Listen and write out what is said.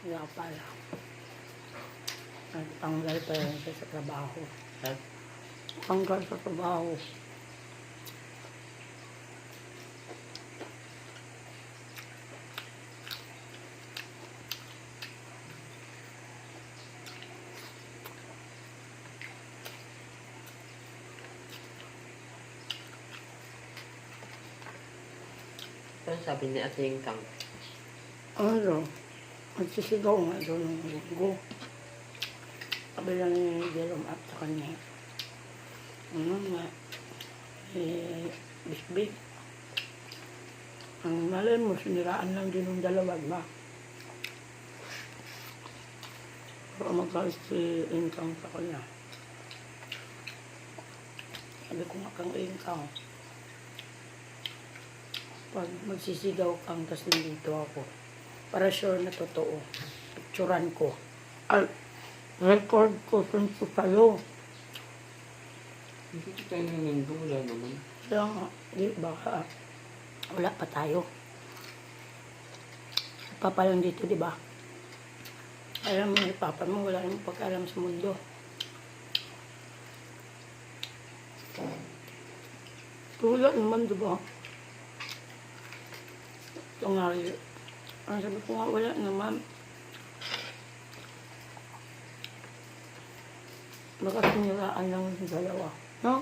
Kaya pala. Nagtanggal pa rin siya sa trabaho. At Tanggal sa trabaho. ano sabi ni Ate Ingkang? Ano? Magsisigaw nga doon ng linggo. Sabi lang ni Jerome at sa kanya. Ano nga? Bisbig. Ang malay mo, siniraan lang din ng dalawa, ba? Pero magkalis si Ingkang sa kanya. Sabi ko nga kang Ingkang. Pag magsisigaw kang, tas nandito ako. Para sure na totoo. Picturan ko. Ay, record ko sa sa'yo. Hindi ko tayo nangyayon, wala naman. Kaya nga, di ba, wala pa tayo. Papa lang dito, di ba? Alam mo, ni Papa mo, wala namang pag-alam sa mundo. Wala naman, di ba? Ito nga, ang sabi ko nga, wala naman. Baka siniraan lang yung dalawa. No?